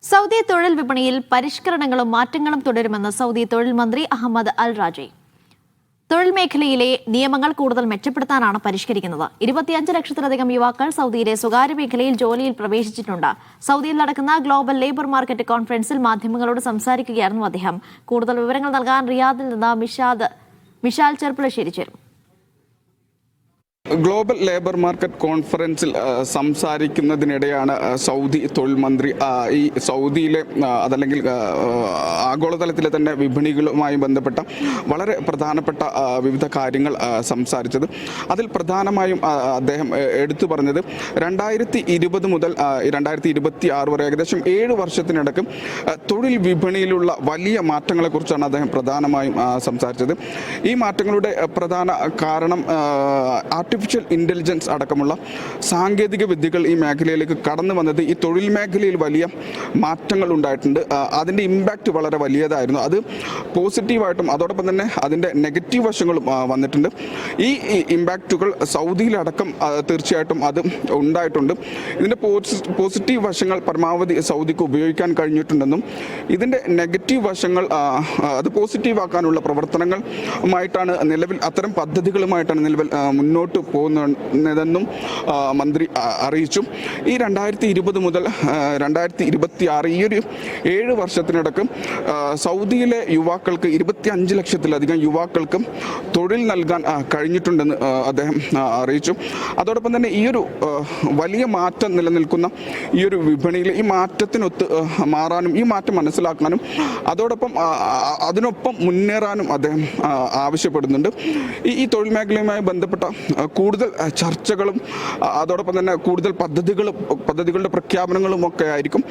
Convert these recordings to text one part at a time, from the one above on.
Saudi തൊഴിൽ വിപണിയിൽ പരിഷ്കരണങ്ങളും മാറ്റങ്ങളും തുടരുമെന്ന് സൗദി തൊഴിൽ മന്ത്രി അഹമ്മദ് അൽ റാജി. തൊഴിൽ മേഖലയിലെ നിയമങ്ങൾ കൂടുതൽ മെച്ചപ്പെടുത്താനാണ് പരിഷ്കരിക്കുന്നത്. 25 ലക്ഷത്തിലധികം യുവാക്കൾ സൗദിയിലെ സ്വകാര്യ മേഖലയിൽ ജോലിയിൽ പ്രവേശിച്ചിട്ടുണ്ട്. സൗദിയിൽ നടക്കുന്ന ഗ്ലോബൽ ലേബർ മാർക്കറ്റ് കോൺഫറൻസിൽ മാധ്യമങ്ങളോട് സംസാരിക്കുകയായിരുന്നു അദ്ദേഹം. കൂടുതൽ വിവരങ്ങൾ നൽകാൻ റിയാദിൽ നിന്ന് മിഷാൽ ചെർപ്പുളശ്ശേരി ചേരും. ഗ്ലോബൽ ലേബർ മാർക്കറ്റ് കോൺഫറൻസിൽ സംസാരിക്കുന്നതിനിടെയാണ് സൗദി തൊഴിൽ മന്ത്രി ഈ സൗദിയിലെ അതല്ലെങ്കിൽ ആഗോളതലത്തിലെ തന്നെ വിപണികളുമായി ബന്ധപ്പെട്ട വളരെ പ്രധാനപ്പെട്ട വിവിധ കാര്യങ്ങൾ സംസാരിച്ചത്. അതിൽ പ്രധാനമായും അദ്ദേഹം എടുത്തു പറഞ്ഞത് 2020 മുതൽ 2026 വരെ ഏകദേശം 7 വർഷത്തിനിടക്ക് തൊഴിൽ വിപണിയിലുള്ള വലിയ മാറ്റങ്ങളെക്കുറിച്ചാണ് അദ്ദേഹം പ്രധാനമായും സംസാരിച്ചത്. ഈ മാറ്റങ്ങളുടെ പ്രധാന കാരണം ആർട്ടിഫിഷ്യൽ ഇന്റലിജൻസ് അടക്കമുള്ള സാങ്കേതിക വിദ്യകൾ ഈ മേഖലയിലേക്ക് കടന്നു വന്നത് ഈ തൊഴിൽ മേഖലയിൽ വലിയ മാറ്റങ്ങൾ ഉണ്ടായിട്ടുണ്ട്. അതിൻ്റെ ഇമ്പാക്റ്റ് വളരെ വലിയതായിരുന്നു. അത് പോസിറ്റീവായിട്ടും അതോടൊപ്പം തന്നെ അതിൻ്റെ നെഗറ്റീവ് വശങ്ങളും വന്നിട്ടുണ്ട്. ഈ ഇമ്പാക്റ്റുകൾ സൗദിയിലടക്കം തീർച്ചയായിട്ടും അത് ഉണ്ടായിട്ടുണ്ട്. ഇതിൻ്റെ പോസിറ്റീവ് വശങ്ങൾ പരമാവധി സൗദിക്ക് ഉപയോഗിക്കാൻ കഴിഞ്ഞിട്ടുണ്ടെന്നും ഇതിൻ്റെ നെഗറ്റീവ് വശങ്ങൾ അത് പോസിറ്റീവാക്കാനുള്ള പ്രവർത്തനങ്ങളുമായിട്ടാണ് നിലവിൽ അത്തരം പദ്ധതികളുമായിട്ടാണ് നിലവിൽ മുന്നോട്ട് പോകുന്നതെന്നും മന്ത്രി അറിയിച്ചു. ഈ 2020 മുതൽ 2026 ഈ ഒരു 7 വർഷത്തിനിടക്ക് സൗദിയിലെ യുവാക്കൾക്ക് 25 ലക്ഷത്തിലധികം യുവാക്കൾക്ക് തൊഴിൽ നൽകാൻ കഴിഞ്ഞിട്ടുണ്ടെന്ന് അദ്ദേഹം അറിയിച്ചു. അതോടൊപ്പം തന്നെ ഈ ഒരു വലിയ മാറ്റം നിലനിൽക്കുന്ന ഈ ഒരു വിപണിയിൽ ഈ മാറ്റത്തിനൊത്ത് മാറാനും ഈ മാറ്റം മനസ്സിലാക്കാനും അതോടൊപ്പം അതിനൊപ്പം മുന്നേറാനും അദ്ദേഹം ആവശ്യപ്പെടുന്നുണ്ട്. ഈ തൊഴിൽ മേഖലയുമായി ബന്ധപ്പെട്ട കൂടുതൽ ചർച്ചകളും അതോടൊപ്പം തന്നെ കൂടുതൽ പദ്ധതികളുടെ പ്രഖ്യാപനങ്ങളും ഒക്കെ ആയിരിക്കും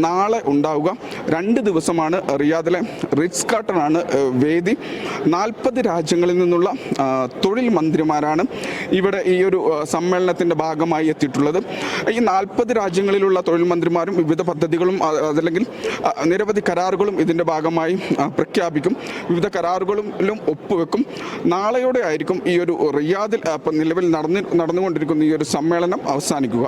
നാളെ ഉണ്ടാവുക. 2 ദിവസമാണ് റിയാദിലെ റിറ്റ്സ് കാർട്ടനാണ് വേദി. 40 രാജ്യങ്ങളിൽ നിന്നുള്ള തൊഴിൽ മന്ത്രിമാരാണ് ഇവിടെ ഈ ഒരു സമ്മേളനത്തിൻ്റെ ഭാഗമായി എത്തിയിട്ടുള്ളത്. ഈ 40 രാജ്യങ്ങളിലുള്ള തൊഴിൽ മന്ത്രിമാരും വിവിധ പദ്ധതികളും അതല്ലെങ്കിൽ നിരവധി കരാറുകളും ഇതിൻ്റെ ഭാഗമായി പ്രഖ്യാപിക്കും. വിവിധ കരാറുകളിലും ഒപ്പുവെക്കും. നാളെയോടെ ആയിരിക്കും ഈ ഒരു റിയാദിൽ നിലവിൽ നടന്നുകൊണ്ടിരിക്കുന്ന ഈ ഒരു സമ്മേളനം അവസാനിക്കുക.